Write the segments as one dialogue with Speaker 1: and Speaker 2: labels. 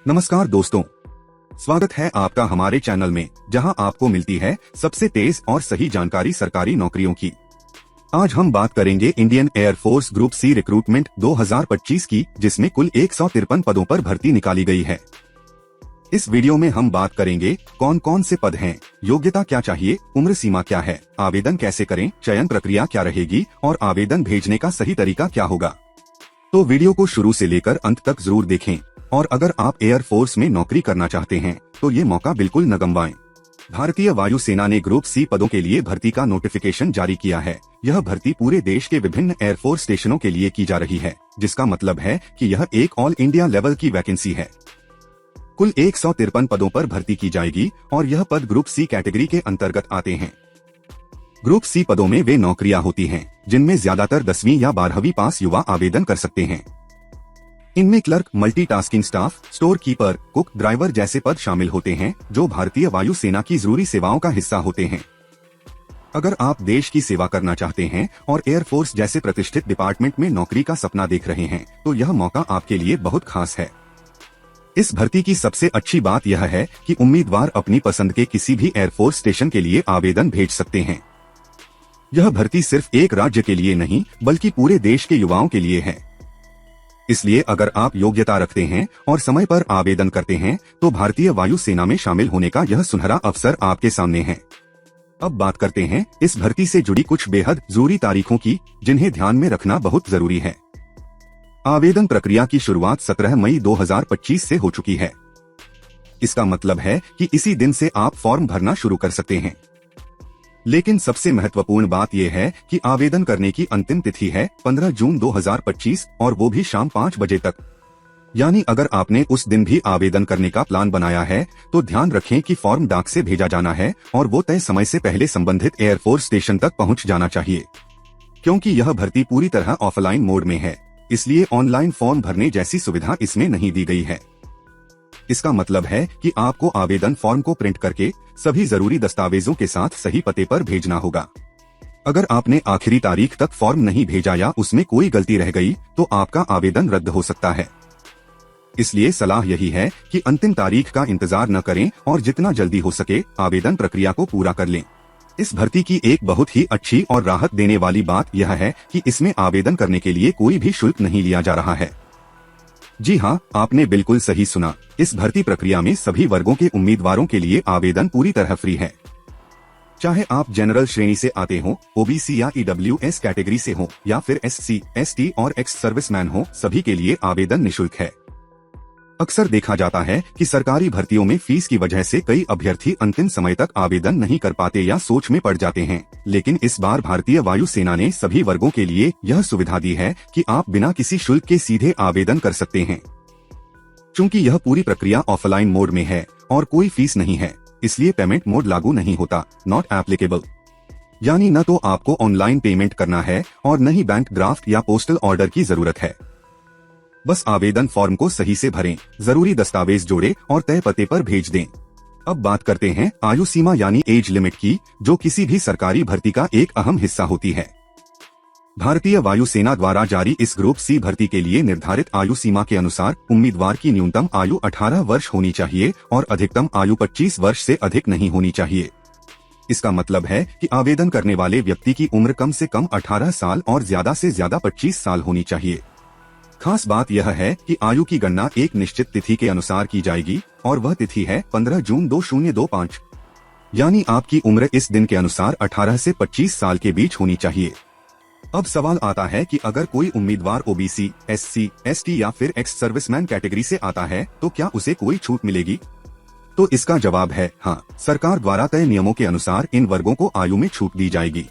Speaker 1: नमस्कार दोस्तों, स्वागत है आपका हमारे चैनल में, जहां आपको मिलती है सबसे तेज और सही जानकारी सरकारी नौकरियों की। आज हम बात करेंगे Indian air force group C recruitment 2025 की, जिसमें कुल 153 पदों पर भर्ती निकाली गई है। इस वीडियो में हम बात करेंगे कौन कौन से पद हैं, योग्यता क्या चाहिए, उम्र सीमा क्या है, आवेदन कैसे करें, चयन प्रक्रिया क्या रहेगी और आवेदन भेजने का सही तरीका क्या होगा। तो वीडियो को शुरू से लेकर अंत तक जरूर देखें। और अगर आप एयरफोर्स में नौकरी करना चाहते हैं तो ये मौका बिल्कुल न गंवाएं। भारतीय वायुसेना ने ग्रुप सी पदों के लिए भर्ती का नोटिफिकेशन जारी किया है। यह भर्ती पूरे देश के विभिन्न एयरफोर्स स्टेशनों के लिए की जा रही है, जिसका मतलब है कि यह एक ऑल इंडिया लेवल की वैकेंसी है। कुल 153 पदों पर भर्ती की जाएगी और यह पद ग्रुप सी कैटेगरी के अंतर्गत आते हैं। ग्रुप सी पदों में वे नौकरियां होती हैं जिनमें ज्यादातर 10वीं या 12वीं पास युवा आवेदन कर सकते हैं। इनमें clerk, multitasking staff, store keeper, cook, driver जैसे पद शामिल होते हैं, जो भारतीय वायुसेना की जरूरी सेवाओं का हिस्सा होते हैं। अगर आप देश की सेवा करना चाहते हैं और एयरफोर्स जैसे प्रतिष्ठित डिपार्टमेंट में नौकरी का सपना देख रहे हैं, तो यह मौका आपके लिए बहुत खास है। इस भर्ती की सबसे अच्छी बात यह है कि उम्मीदवार अपनी पसंद के किसी भी एयरफोर्स स्टेशन के लिए आवेदन भेज सकते हैं। यह भर्ती सिर्फ एक राज्य के लिए नहीं, बल्कि पूरे देश के युवाओं के लिए है। इसलिए अगर आप योग्यता रखते हैं और समय पर आवेदन करते हैं, तो भारतीय वायुसेना में शामिल होने का यह सुनहरा अवसर आपके सामने है। अब बात करते हैं इस भर्ती से जुड़ी कुछ बेहद जरूरी तारीखों की, जिन्हें ध्यान में रखना बहुत जरूरी है। आवेदन प्रक्रिया की शुरुआत 17 मई 2025 से हो चुकी है। इसका मतलब है कि इसी दिन से आप फॉर्म भरना शुरू कर सकते हैं। लेकिन सबसे महत्वपूर्ण बात यह है कि आवेदन करने की अंतिम तिथि है 15 जून 2025 और वो भी शाम 5 बजे तक। यानी अगर आपने उस दिन भी आवेदन करने का प्लान बनाया है, तो ध्यान रखें कि फॉर्म डाक से भेजा जाना है और वो तय समय से पहले संबंधित एयरफोर्स स्टेशन तक पहुंच जाना चाहिए। क्योंकि यह भर्ती पूरी तरह ऑफलाइन मोड में है, इसलिए ऑनलाइन फॉर्म भरने जैसी सुविधा इसमें नहीं दी गई है। इसका मतलब है कि आपको आवेदन फॉर्म को प्रिंट करके सभी जरूरी दस्तावेजों के साथ सही पते पर भेजना होगा। अगर आपने आखिरी तारीख तक फॉर्म नहीं भेजा या उसमें कोई गलती रह गई, तो आपका आवेदन रद्द हो सकता है। इसलिए सलाह यही है कि अंतिम तारीख का इंतजार न करें और जितना जल्दी हो सके आवेदन प्रक्रिया को पूरा कर लें। इस भर्ती की एक बहुत ही अच्छी और राहत देने वाली बात यह है कि इसमें आवेदन करने के लिए कोई भी शुल्क नहीं लिया जा रहा है। जी हाँ, आपने बिल्कुल सही सुना। इस भर्ती प्रक्रिया में सभी वर्गों के उम्मीदवारों के लिए आवेदन पूरी तरह फ्री है। चाहे आप जनरल श्रेणी से आते हो, ओबीसी या ईडब्ल्यूएस कैटेगरी से हो, या फिर एससी, एसटी और एक्स सर्विसमैन हो, सभी के लिए आवेदन निःशुल्क है। अक्सर देखा जाता है कि सरकारी भर्तियों में फीस की वजह से कई अभ्यर्थी अंतिम समय तक आवेदन नहीं कर पाते या सोच में पड़ जाते हैं। लेकिन इस बार भारतीय वायुसेना ने सभी वर्गों के लिए यह सुविधा दी है कि आप बिना किसी शुल्क के सीधे आवेदन कर सकते हैं। चूंकि यह पूरी प्रक्रिया ऑफलाइन मोड में है और कोई फीस नहीं है, इसलिए पेमेंट मोड लागू नहीं होता, नॉट एप्लीकेबल। यानी न तो आपको ऑनलाइन पेमेंट करना है और न ही बैंक ड्राफ्ट या पोस्टल ऑर्डर की जरूरत है। बस आवेदन फॉर्म को सही से भरें, जरूरी दस्तावेज जोड़ें और तय पते पर भेज दें। अब बात करते हैं आयु सीमा यानी एज लिमिट की, जो किसी भी सरकारी भर्ती का एक अहम हिस्सा होती है। भारतीय वायुसेना द्वारा जारी इस ग्रुप सी भर्ती के लिए निर्धारित आयु सीमा के अनुसार उम्मीदवार की न्यूनतम आयु 18 वर्ष होनी चाहिए और अधिकतम आयु 25 वर्ष से अधिक नहीं होनी चाहिए। इसका मतलब है कि आवेदन करने वाले व्यक्ति की उम्र कम से कम 18 साल और ज्यादा से ज्यादा 25 साल होनी चाहिए। खास बात यह है कि आयु की गणना एक निश्चित तिथि के अनुसार की जाएगी और वह तिथि है 15 जून 2025। यानी आपकी उम्र इस दिन के अनुसार 18 से 25 साल के बीच होनी चाहिए। अब सवाल आता है कि अगर कोई उम्मीदवार ओबीसी, एससी, एसटी या फिर एक्स सर्विसमैन कैटेगरी से आता है, तो क्या उसे कोई छूट मिलेगी? तो इसका जवाब है हाँ। सरकार द्वारा तय नियमों के अनुसार इन वर्गों को आयु में छूट दी जाएगी।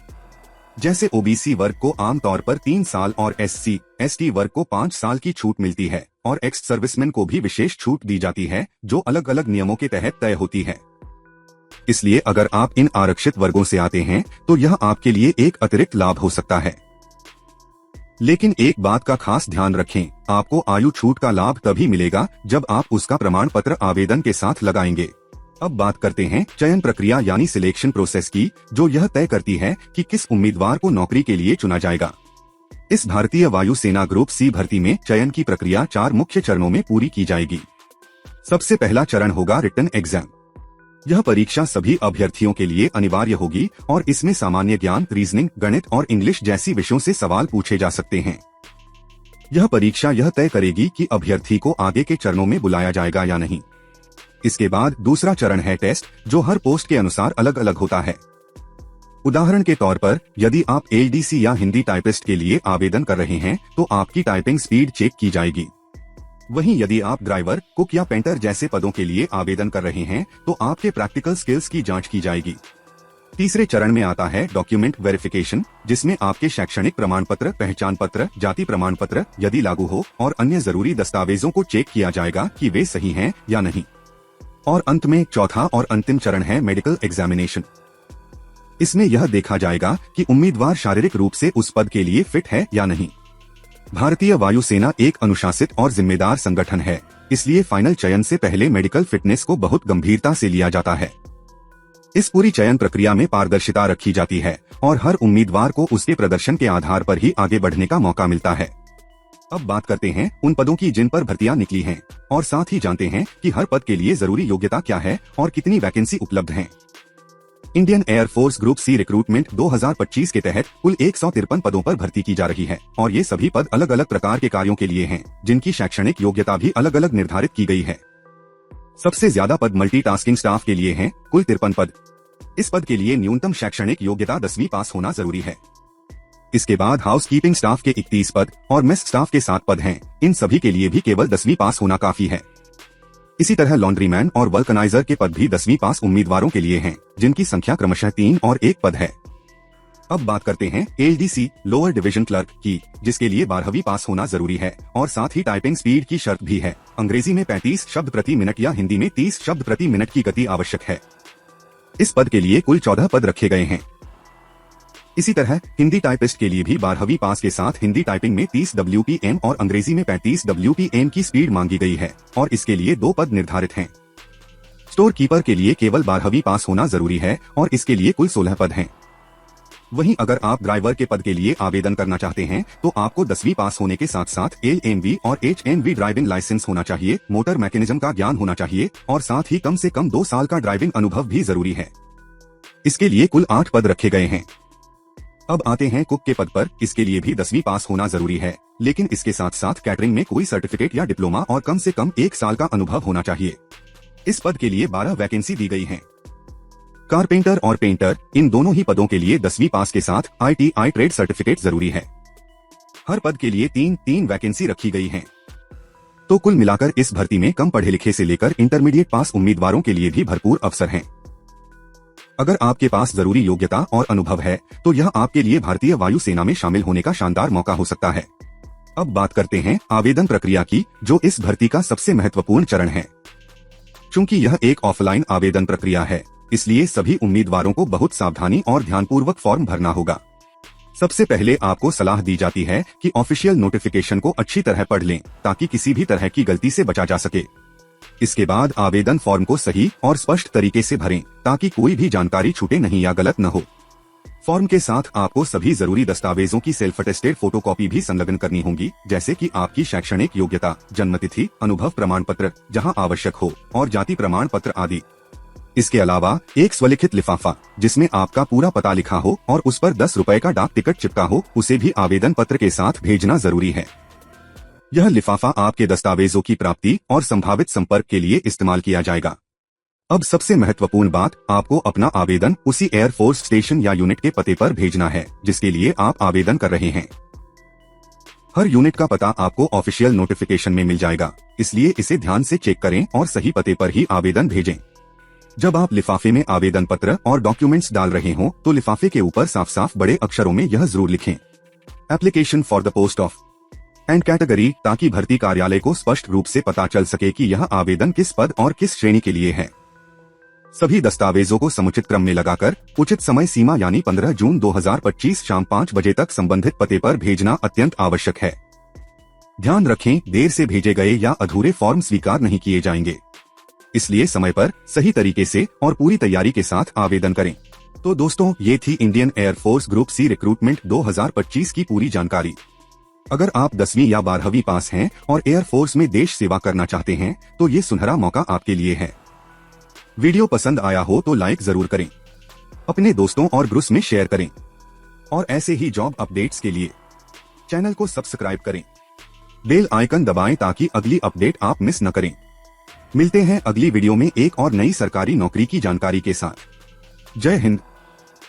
Speaker 1: जैसे ओबीसी वर्ग को आमतौर पर 3 साल और एससी, एसटी वर्ग को 5 साल की छूट मिलती है और एक्स सर्विसमैन को भी विशेष छूट दी जाती है, जो अलग अलग नियमों के तहत तय होती है। इसलिए अगर आप इन आरक्षित वर्गों से आते हैं, तो यह आपके लिए एक अतिरिक्त लाभ हो सकता है। लेकिन एक बात का खास ध्यान रखें, आपको आयु छूट का लाभ तभी मिलेगा जब आप उसका प्रमाण पत्र आवेदन के साथ लगाएंगे। अब बात करते हैं चयन प्रक्रिया यानी सिलेक्शन प्रोसेस की, जो यह तय करती है कि किस उम्मीदवार को नौकरी के लिए चुना जाएगा। इस भारतीय वायुसेना ग्रुप सी भर्ती में चयन की प्रक्रिया 4 मुख्य चरणों में पूरी की जाएगी। सबसे पहला चरण होगा रिटन एग्जाम। यह परीक्षा सभी अभ्यर्थियों के लिए अनिवार्य होगी और इसमें सामान्य ज्ञान, रीजनिंग, गणित और इंग्लिश जैसी विषयों से सवाल पूछे जा सकते हैं। यह परीक्षा यह तय करेगी कि अभ्यर्थी को आगे के चरणों में बुलाया जाएगा या नहीं। इसके बाद दूसरा चरण है टेस्ट, जो हर पोस्ट के अनुसार अलग अलग होता है। उदाहरण के तौर पर यदि आप एलडीसी या हिंदी टाइपिस्ट के लिए आवेदन कर रहे हैं तो आपकी टाइपिंग स्पीड चेक की जाएगी। वहीं यदि आप ड्राइवर, कुक या पेंटर जैसे पदों के लिए आवेदन कर रहे हैं तो आपके प्रैक्टिकल स्किल्स की जांच की जाएगी। तीसरे चरण में आता है डॉक्यूमेंट वेरिफिकेशन, जिसमें आपके शैक्षणिक प्रमाण पत्र, पहचान पत्र, जाति प्रमाण पत्र यदि लागू हो और अन्य जरूरी दस्तावेजों को चेक किया जाएगा कि वे सही हैं या नहीं। और अंत में चौथा और अंतिम चरण है मेडिकल एग्जामिनेशन। इसमें यह देखा जाएगा कि उम्मीदवार शारीरिक रूप से उस पद के लिए फिट है या नहीं। भारतीय वायुसेना एक अनुशासित और जिम्मेदार संगठन है, इसलिए फाइनल चयन से पहले मेडिकल फिटनेस को बहुत गंभीरता से लिया जाता है। इस पूरी चयन प्रक्रिया में पारदर्शिता रखी जाती है और हर उम्मीदवार को उसके प्रदर्शन के आधार पर ही आगे बढ़ने का मौका मिलता है। अब बात करते हैं उन पदों की जिन पर भर्तियां निकली हैं और साथ ही जानते हैं कि हर पद के लिए जरूरी योग्यता क्या है और कितनी वैकेंसी उपलब्ध हैं। Indian air force group C recruitment 2025 के तहत कुल 153 पदों पर भर्ती की जा रही है और ये सभी पद अलग अलग प्रकार के कार्यों के लिए हैं, जिनकी शैक्षणिक योग्यता भी अलग अलग निर्धारित की गई है। सबसे ज्यादा पद मल्टीटास्किंग स्टाफ के लिए हैं, कुल 53 पद। इस पद के लिए न्यूनतम शैक्षणिक योग्यता 10वीं पास होना जरूरी है। इसके बाद हाउसकीपिंग स्टाफ के 31 पद और मेस स्टाफ के 7 पद हैं। इन सभी के लिए भी केवल 10वीं पास होना काफी है। इसी तरह लॉन्ड्रीमैन और वल्कनाइजर के पद भी 10वीं पास उम्मीदवारों के लिए हैं, जिनकी संख्या क्रमशः 3 और 1 पद है। अब बात करते हैं एलडीसी लोअर डिवीजन क्लर्क की, जिसके लिए 12वीं पास होना जरूरी है और साथ ही टाइपिंग स्पीड की शर्त भी है। अंग्रेजी में 35 शब्द प्रति मिनट या हिंदी में 30 शब्द प्रति मिनट की गति आवश्यक है। इस पद के लिए कुल 14 पद रखे गए हैं। इसी तरह हिंदी टाइपिस्ट के लिए भी 12वीं पास के साथ हिंदी टाइपिंग में 30 WPM और अंग्रेजी में 35 WPM की स्पीड मांगी गई है और इसके लिए 2 पद निर्धारित हैं। स्टोर कीपर के लिए केवल 12वीं पास होना जरूरी है और इसके लिए कुल 16 पद हैं। वहीं अगर आप ड्राइवर के पद के लिए आवेदन करना चाहते हैं तो आपको 10वीं पास होने के साथ साथ LMV और HMV ड्राइविंग लाइसेंस होना चाहिए, मोटर मैकेनिज्म का ज्ञान होना चाहिए और साथ ही कम से कम 2 साल का ड्राइविंग अनुभव भी जरूरी है। इसके लिए कुल 8 पद रखे गए हैं। अब आते हैं कुक के पद पर। इसके लिए भी 10वीं पास होना जरूरी है, लेकिन इसके साथ साथ कैटरिंग में कोई सर्टिफिकेट या डिप्लोमा और कम से कम 1 साल का अनुभव होना चाहिए। इस पद के लिए 12 वैकेंसी दी गई हैं। कारपेंटर और पेंटर, इन दोनों ही पदों के लिए 10वीं पास के साथ ITI ट्रेड सर्टिफिकेट जरूरी है। हर पद के लिए 3 वैकेंसी रखी गई हैं। तो कुल मिलाकर इस भर्ती में कम पढ़े लिखे से लेकर इंटरमीडिएट पास उम्मीदवारों के लिए भी भरपूर अवसर हैं। अगर आपके पास जरूरी योग्यता और अनुभव है तो यह आपके लिए भारतीय वायुसेना में शामिल होने का शानदार मौका हो सकता है। अब बात करते हैं आवेदन प्रक्रिया की, जो इस भर्ती का सबसे महत्वपूर्ण चरण है। चूंकि यह एक ऑफलाइन आवेदन प्रक्रिया है, इसलिए सभी उम्मीदवारों को बहुत सावधानी और ध्यानपूर्वक फॉर्म भरना होगा। सबसे पहले आपको सलाह दी जाती है कि ऑफिशियल नोटिफिकेशन को अच्छी तरह पढ़ लें ताकि किसी भी तरह की गलती से बचा जा सके। इसके बाद आवेदन फॉर्म को सही और स्पष्ट तरीके से भरें ताकि कोई भी जानकारी छूटे नहीं या गलत न हो। फॉर्म के साथ आपको सभी जरूरी दस्तावेजों की सेल्फ अटेस्टेड फोटोकॉपी भी संलग्न करनी होगी, जैसे कि आपकी शैक्षणिक योग्यता, जन्मतिथि, अनुभव प्रमाण पत्र जहां आवश्यक हो और जाति प्रमाण पत्र आदि। इसके अलावा एक स्वलिखित लिफाफा जिसमें आपका पूरा पता लिखा हो और उस पर 10 रुपए का डाक टिकट चिपका हो, उसे भी आवेदन पत्र के साथ भेजना जरूरी है। यह लिफाफा आपके दस्तावेजों की प्राप्ति और संभावित संपर्क के लिए इस्तेमाल किया जाएगा। अब सबसे महत्वपूर्ण बात, आपको अपना आवेदन उसी एयरफोर्स स्टेशन या यूनिट के पते पर भेजना है जिसके लिए आप आवेदन कर रहे हैं। हर यूनिट का पता आपको ऑफिशियल नोटिफिकेशन में मिल जाएगा, इसलिए इसे ध्यान से चेक करें और सही पते पर ही आवेदन भेजें। जब आप लिफाफे में आवेदन पत्र और डॉक्यूमेंट्स डाल रहे हों तो लिफाफे के ऊपर साफ साफ बड़े अक्षरों में यह जरूर लिखें, application for the post of and category, ताकि भर्ती कार्यालय को स्पष्ट रूप से पता चल सके कि यह आवेदन किस पद और किस श्रेणी के लिए है। सभी दस्तावेजों को समुचित क्रम में लगाकर उचित समय सीमा यानी 15 जून 2025 शाम 5 बजे तक संबंधित पते पर भेजना अत्यंत आवश्यक है। ध्यान रखें, देर से भेजे गए या अधूरे फॉर्म स्वीकार नहीं किए जाएंगे, इसलिए समय पर सही तरीके से और पूरी तैयारी के साथ आवेदन करें। तो दोस्तों, ये थी Indian air force group C recruitment 2025 की पूरी जानकारी। अगर आप 10वीं या 12वीं पास हैं और एयरफोर्स में देश सेवा करना चाहते हैं तो ये सुनहरा मौका आपके लिए है। वीडियो पसंद आया हो तो लाइक जरूर करें, अपने दोस्तों और ग्रुप्स में शेयर करें और ऐसे ही जॉब अपडेट्स के लिए चैनल को सब्सक्राइब करें। बेल आइकन दबाएं ताकि अगली अपडेट आप मिस न करें। मिलते हैं अगली वीडियो में एक और नई सरकारी नौकरी की जानकारी के साथ। जय हिंद।